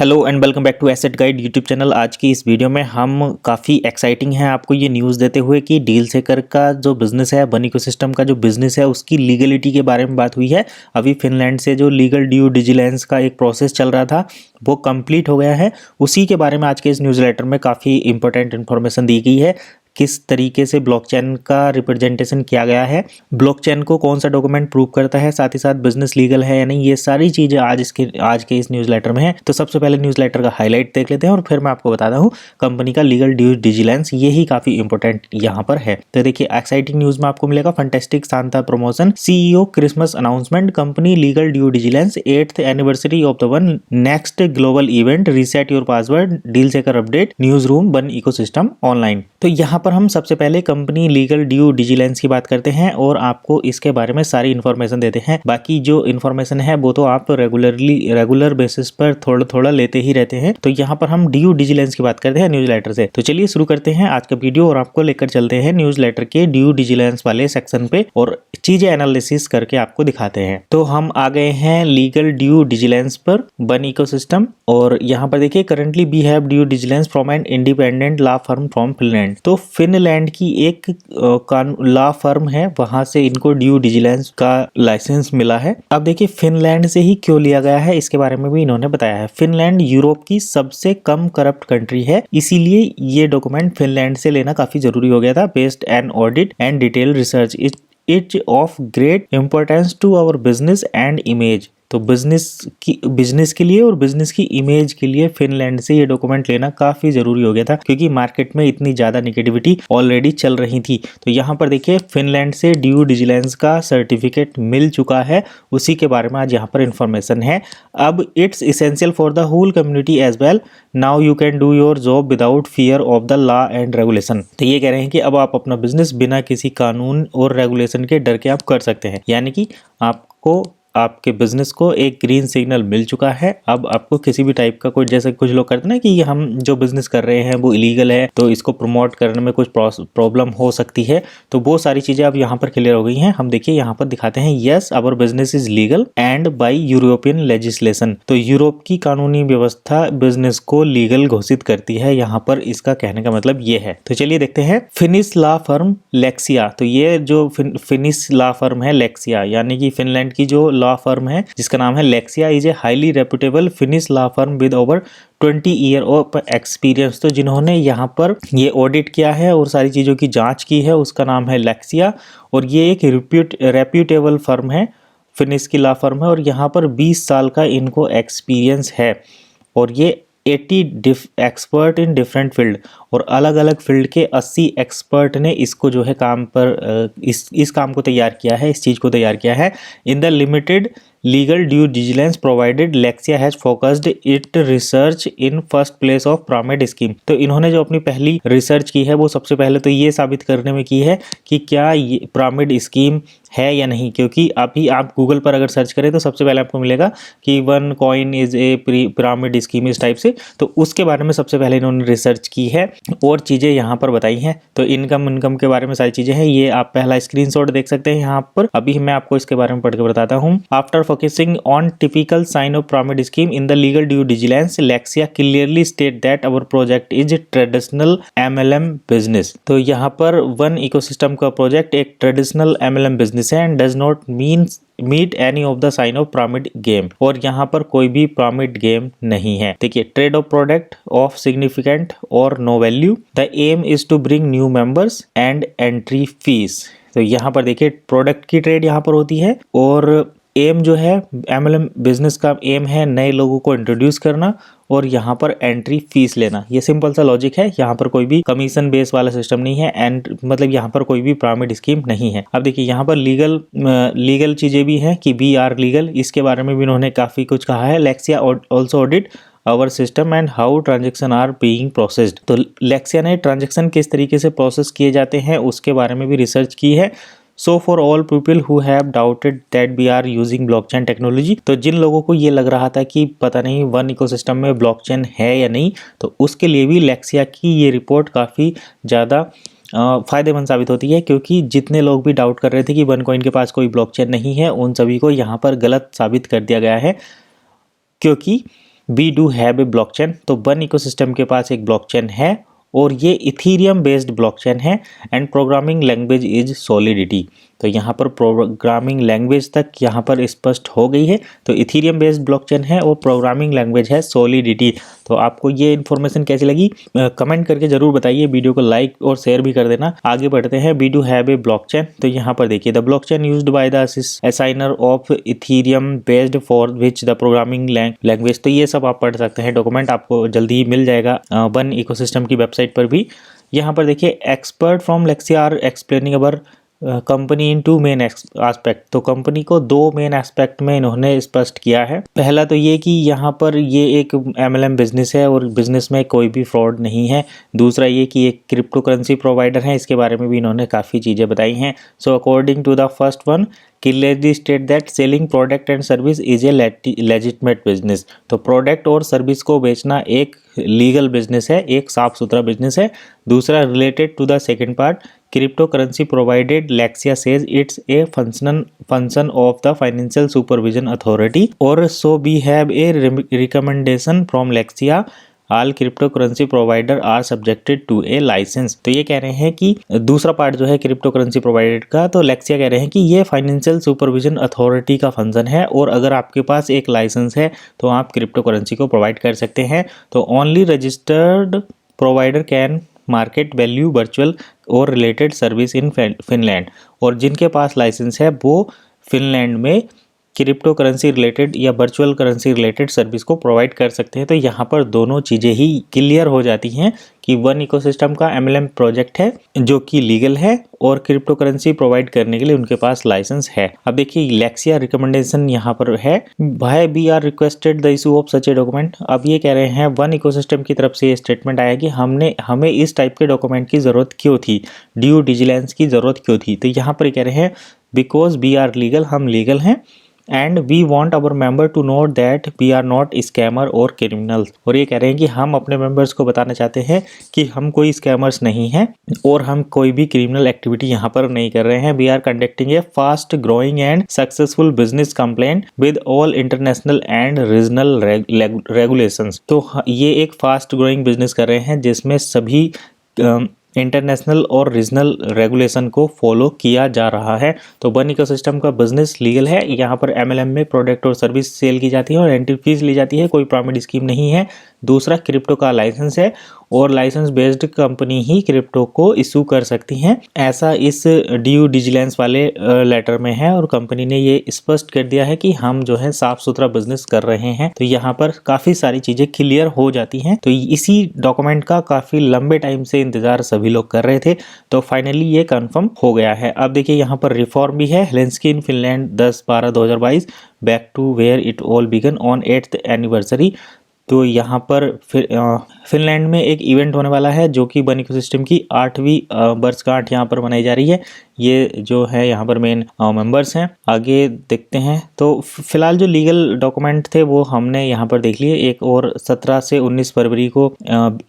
Hello and welcome back to asset guide YouTube channel. आज की इस वीडियो में हम काफ़ी एक्साइटिंग है आपको ये न्यूज़ देते हुए कि डील सेकर का जो बिज़नेस है, वन इकोसिस्टम का जो बिज़नेस है, उसकी लीगलिटी के बारे में बात हुई है। अभी फिनलैंड से जो लीगल ड्यू डिलिजेंस का एक प्रोसेस चल रहा था वो कंप्लीट हो गया है। उसी के बारे में आज के इस न्यूज़ लेटर में काफ़ी इंपॉर्टेंट इन्फॉर्मेशन दी गई है। किस तरीके से ब्लॉकचेन का रिप्रेजेंटेशन किया गया है, ब्लॉकचेन को कौन सा डॉक्यूमेंट प्रूव करता है, साथ ही साथ बिजनेस लीगल है या नहीं, ये सारी चीज़ें आज के इस न्यूज़ लेटर में है। तो सबसे पहले न्यूज़ लेटर का हाईलाइट देख लेते हैं और फिर मैं आपको बताता हूँ कंपनी का लीगल ड्यू डिलिजेंस, यही काफ़ी इंपॉर्टेंट यहाँ पर है। तो देखिए एक्साइटिंग न्यूज़ में आपको मिलेगा फंटेस्टिक शानदार promotion, CEO Christmas announcement, company legal due diligence, 8th anniversary of the one next global event, reset your password, deal seeker update, news room, one ecosystem online. तो यहाँ पर हम सबसे पहले कंपनी लीगल ड्यू डिलिजेंस की बात करते हैं और आपको इसके बारे में सारी इन्फॉर्मेशन देते हैं। बाकी जो इन्फॉर्मेशन है वो तो आप रेगुलर बेसिस पर थोड़ा थोड़ा लेते ही रहते हैं। तो यहाँ पर हम ड्यू डिलिजेंस की बात करते हैं न्यूज लेटर से। तो चलिए शुरू करते हैं आज का वीडियो और आपको लेकर चलते हैं न्यूज लेटर के ड्यू डिलिजेंस वाले सेक्शन पे और चीजें एनालिसिस करके आपको दिखाते हैं। तो हम आ गए हैं लीगल ड्यू डिलिजेंस पर, वन इकोसिस्टम। और यहाँ पर देखिए currently we have due diligence from an independent law firm from Finland. तो फिनलैंड की एक लॉ फर्म है, वहां से इनको ड्यू डिलिजेंस का लाइसेंस मिला है। अब देखिए फिनलैंड से ही क्यों लिया गया है इसके बारे में भी इन्होंने बताया है। फिनलैंड यूरोप की सबसे कम करप्ट कंट्री है, इसीलिए ये डॉक्यूमेंट फिनलैंड से लेना काफी जरूरी हो गया था। Based an audit and detail research it's of great importance to our business and image. तो बिजनेस के लिए और बिजनेस की इमेज के लिए फिनलैंड से ये डॉक्यूमेंट लेना काफी जरूरी हो गया था, क्योंकि मार्केट में इतनी ज्यादा नेगेटिविटी ऑलरेडी चल रही थी। तो यहाँ पर देखिए फिनलैंड से ड्यू डिलिजेंस का सर्टिफिकेट मिल चुका है, उसी के बारे में आज यहाँ पर इंफॉर्मेशन है। अब it's essential for the whole community as well, now you can do your job without fear of the law and regulation. तो ये कह रहे हैं कि अब आप अपना बिजनेस बिना किसी कानून और रेगुलेशन के डर के आप कर सकते हैं, यानी कि आपको आपके बिजनेस को एक ग्रीन सिग्नल मिल चुका है। अब आपको किसी भी टाइप का कोई, जैसे कुछ लोग करते हैं ना कि हम जो बिजनेस कर रहे हैं वो इलीगल है तो इसको प्रमोट करने में कुछ प्रॉब्लम हो सकती है, तो वो सारी चीजें अब यहाँ पर क्लियर हो गई हैं। हम देखिए यहाँ पर दिखाते हैं, yes our business is legal and by European legislation. तो यूरोप की कानूनी व्यवस्था बिजनेस को लीगल घोषित करती है, यहाँ पर इसका कहने का मतलब ये है। तो चलिए देखते हैं फिनिश लॉ फर्म लेक्सिया। तो ये जो फिनिश लॉ फर्म है लेक्सिया, यानी कि फिनलैंड की जो लॉ फर्म है जिसका नाम है लेक्सिया, is a highly reputable finish law firm with over 20 year of experience. तो जिन्होंने यहाँ पर ये ऑडिट किया है और सारी चीज़ों की जांच की है उसका नाम है लेक्सिया, और ये एक रेप्यूटेबल फर्म है, फिनिश की लॉ फर्म है, और यहाँ पर 20 साल का इनको एक्सपीरियंस है। और ये 80 एक्सपर्ट इन डिफरेंट फील्ड, और अलग अलग फील्ड के 80 एक्सपर्ट ने इसको जो है काम पर इस काम को तैयार किया है, इस चीज़ को तैयार किया है। In the limited legal due diligence provided लेक्सिया has focused it research in first place of pyramid scheme. तो इन्होंने जो अपनी पहली रिसर्च की है वो सबसे पहले तो ये साबित करने में की है कि क्या ये पिरामिड स्कीम है या नहीं, क्योंकि अभी आप गूगल पर अगर सर्च करें तो सबसे पहले आपको मिलेगा कि one coin is a pyramid scheme, इस टाइप से। तो उसके बारे में सबसे पहले इन्होंने रिसर्च की है और चीज़ें यहाँ पर बताई हैं। तो इनकम के बारे में सारी चीज़ें हैं, ये आप पहला स्क्रीनशॉट देख सकते हैं यहाँ पर। अभी मैं आपको इसके बारे में पढ़ के बताता हूँ। After focusing on typical sign of pyramid scheme in the legal due diligence, Lexia clearly state that our project is traditional MLM business. तो यहाँ पर वन इकोसिस्टम का प्रोजेक्ट एक ट्रेडिशनल MLM बिजनेस है and does not meet any of the sign of pyramid game, और यहाँ पर कोई भी पिरामिड गेम नहीं है। देखिए trade off product of significant और no value, the aim is to bring new members and entry fees. तो यहाँ पर देखिए प्रोडक्ट की ट्रेड यहाँ पर होती है, और एम जो है MLM बिजनेस का एम है नए लोगों को इंट्रोड्यूस करना और यहाँ पर एंट्री फीस लेना। ये सिंपल सा लॉजिक है, यहाँ पर कोई भी कमीशन बेस वाला सिस्टम नहीं है, एंड मतलब यहाँ पर कोई भी पिरामिड स्कीम नहीं है। अब देखिए यहाँ पर लीगल चीजें भी हैं कि वी आर लीगल, इसके बारे में भी इन्होंने काफी कुछ कहा है। Lexia also audit our system and how transaction are being processed. तो लेक्सिया ने ट्रांजेक्शन किस तरीके से प्रोसेस किए जाते हैं उसके बारे में भी रिसर्च की है। So for all people who have doubted that we are using blockchain technology, तो जिन लोगों को ये लग रहा था कि पता नहीं वन इकोसिस्टम में ब्लॉकचेन है या नहीं, तो उसके लिए भी लेक्सिया की ये रिपोर्ट काफ़ी ज़्यादा फ़ायदेमंद साबित होती है, क्योंकि जितने लोग भी डाउट कर रहे थे कि वन कॉइन के पास कोई ब्लॉकचेन नहीं है, उन सभी को यहाँ पर गलत साबित कर दिया गया है। क्योंकि we do have a blockchain. तो बन इकोसिस्टम के पास एक ब्लॉकचेन है और ये इथीरियम बेस्ड ब्लॉकचेन है and programming language is solidity. तो यहाँ पर प्रोग्रामिंग लैंग्वेज तक यहाँ पर स्पष्ट हो गई है। तो इथीरियम बेस्ड ब्लॉकचेन है और प्रोग्रामिंग लैंग्वेज है सॉलिडिटी। तो आपको ये इन्फॉर्मेशन कैसी लगी कमेंट करके जरूर बताइए, वीडियो को लाइक और शेयर भी कर देना। आगे बढ़ते हैं, we do have a blockchain. तो यहाँ पर देखिए, the blockchain used by the assigner of Ethereum based for which the programming language. तो ये सब आप पढ़ सकते हैं, डॉक्यूमेंट आपको जल्दी ही मिल जाएगा बन इकोसिस्टम की वेबसाइट पर भी। यहाँ पर देखिए, expert from Lexia are explaining our company in 2 main aspect. तो कंपनी को 2 मेन एस्पेक्ट में इन्होंने स्पष्ट किया है। पहला तो ये कि यहाँ पर ये एक MLM बिजनेस है और बिजनेस में कोई भी फ्रॉड नहीं है। दूसरा ये कि एक क्रिप्टो करेंसी प्रोवाइडर है, इसके बारे में भी इन्होंने काफ़ी चीज़ें बताई हैं। So according to the first one, clearly state that selling product and service is a legitimate business. तो प्रोडक्ट और सर्विस को बेचना एक लीगल बिजनेस है, एक साफ सुथरा बिजनेस है। दूसरा, related to the second part, crypto currency provided Lexia says it's a function of the financial supervision authority और so we have a recommendation from Lexia. All crypto currency provider are subjected to a licence. तो ये कह रहे हैं कि दूसरा part जो है क्रिप्टो करेंसी प्रोवाइडर का, तो लेक्सिया कह रहे हैं कि ये फाइनेंशियल सुपरविजन अथॉरिटी का फंक्शन है और अगर आपके पास एक लाइसेंस है तो आप क्रिप्टो करेंसी को प्रोवाइड कर सकते हैं। तो only registered provider can market value virtual और रिलेटेड सर्विस इन फिनलैंड। और जिनके पास लाइसेंस है वो फिनलैंड में क्रिप्टो करेंसी रिलेटेड या वर्चुअल करेंसी रिलेटेड सर्विस को प्रोवाइड कर सकते हैं। तो यहाँ पर दोनों चीज़ें ही क्लियर हो जाती हैं कि वन इकोसिस्टम का MLM प्रोजेक्ट है जो कि लीगल है और क्रिप्टो करेंसी प्रोवाइड करने के लिए उनके पास लाइसेंस है। अब देखिए, लेक्सिया रिकमेंडेशन यहाँ पर है, भाई we are requested the issue of such a document. अब ये कह रहे हैं वन इकोसिस्टम की तरफ से ये स्टेटमेंट आया कि हमें इस टाइप के डॉक्यूमेंट की ज़रूरत क्यों थी, ड्यू डिलिजेंस की ज़रूरत क्यों थी। तो यहाँ पर कह रहे हैं बिकॉज वी आर लीगल, हम लीगल हैं and we want our member to note that we are not scammer और क्रिमिनल्स। और ये कह रहे हैं कि हम अपने मेंबर्स को बताना चाहते हैं कि हम कोई स्कैमर्स नहीं हैं और हम कोई भी क्रिमिनल एक्टिविटी यहाँ पर नहीं कर रहे हैं। We are conducting a fast growing and successful business compliant with all international and regional regulations. तो ये एक फास्ट ग्रोइंग बिजनेस कर रहे हैं जिसमें सभी इंटरनेशनल और रीजनल रेगुलेशन को फॉलो किया जा रहा है। तो वन इकोसिस्टम का बिजनेस लीगल है। यहाँ पर MLM में प्रोडक्ट और सर्विस सेल की जाती है और एंट्री फीस ली जाती है, कोई पिरामिड स्कीम नहीं है। दूसरा, क्रिप्टो का लाइसेंस है और लाइसेंस बेस्ड कंपनी ही क्रिप्टो को इशू कर सकती हैं, ऐसा इस ड्यू डिलिजेंस वाले लेटर में है। और कंपनी ने ये स्पष्ट कर दिया है कि हम जो है साफ सुथरा बिजनेस कर रहे हैं। तो यहाँ पर काफ़ी सारी चीज़ें क्लियर हो जाती हैं। तो इसी डॉक्यूमेंट का काफ़ी लंबे टाइम से इंतजार सभी लोग कर रहे थे, तो फाइनली ये कंफर्म हो गया है। अब देखिए, यहाँ पर रिफॉर्म भी है, Helsinki in Finland 10/12/2022 back to where it all began on 8th anniversary. तो यहाँ पर फिनलैंड में एक इवेंट होने वाला है जो कि वन इकोसिस्टम की 8वीं वर्षगांठ यहाँ पर मनाई जा रही है। ये जो है यहाँ पर मेन मेंबर्स हैं। आगे देखते हैं। तो फिलहाल जो लीगल डॉक्यूमेंट थे वो हमने यहाँ पर देख लिए। एक और 17 से 19 फरवरी को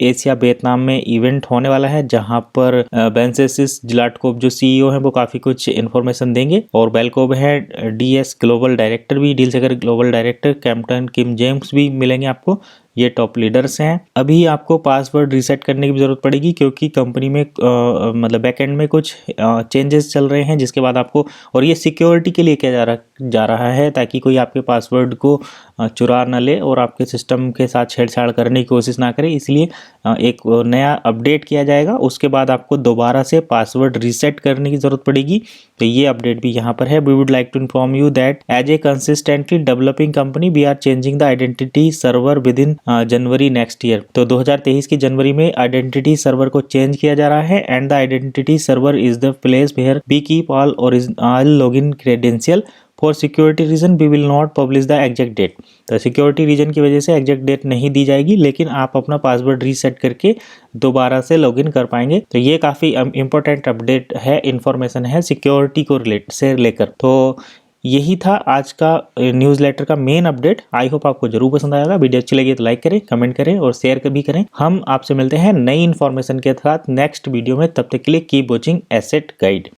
एशिया वियतनाम में इवेंट होने वाला है जहाँ पर बेंसेसिस जिलाटकोव जो CEO हैं वो काफ़ी कुछ इन्फॉर्मेशन देंगे और बेलकोव है DS ग्लोबल डायरेक्टर भी, डील सेकर ग्लोबल डायरेक्टर कैप्टन किम जेम्स भी मिलेंगे आपको। ये टॉप लीडर्स हैं। अभी आपको पासवर्ड रीसेट करने की ज़रूरत पड़ेगी क्योंकि कंपनी में मतलब बैकएंड में कुछ चेंजेस चल रहे हैं जिसके बाद आपको, और ये सिक्योरिटी के लिए किया जा रहा है ताकि कोई आपके पासवर्ड को चुरा न ले और आपके सिस्टम के साथ छेड़छाड़ करने की कोशिश ना करे। इसलिए एक नया अपडेट किया जाएगा, उसके बाद आपको दोबारा से पासवर्ड रीसेट करने की ज़रूरत पड़ेगी। तो ये अपडेट भी यहाँ पर है। We would like to inform you that as a consistently developing company we are changing the identity server within January next year. तो 2023 की जनवरी में आइडेंटिटी सर्वर को चेंज किया जा रहा है and the identity server is the place where we keep all login credential. For security reason we will not publish the exact date. तो security reason की वजह से एग्जैक्ट डेट नहीं दी जाएगी, लेकिन आप अपना पासवर्ड रीसेट करके दोबारा से लॉगिन कर पाएंगे। तो ये काफ़ी इंपॉर्टेंट अपडेट है, इंफॉर्मेशन है सिक्योरिटी को लेकर। तो यही था आज का न्यूज़लेटर का मेन अपडेट। आई होप आपको जरूर पसंद आएगा। वीडियो अच्छी लगी तो लाइक करें, कमेंट करें और शेयर भी करें। हम आपसे मिलते हैं नई इन्फॉर्मेशन के साथ नेक्स्ट वीडियो में। तब तक के लिए कीप वॉचिंग एसेट गाइड।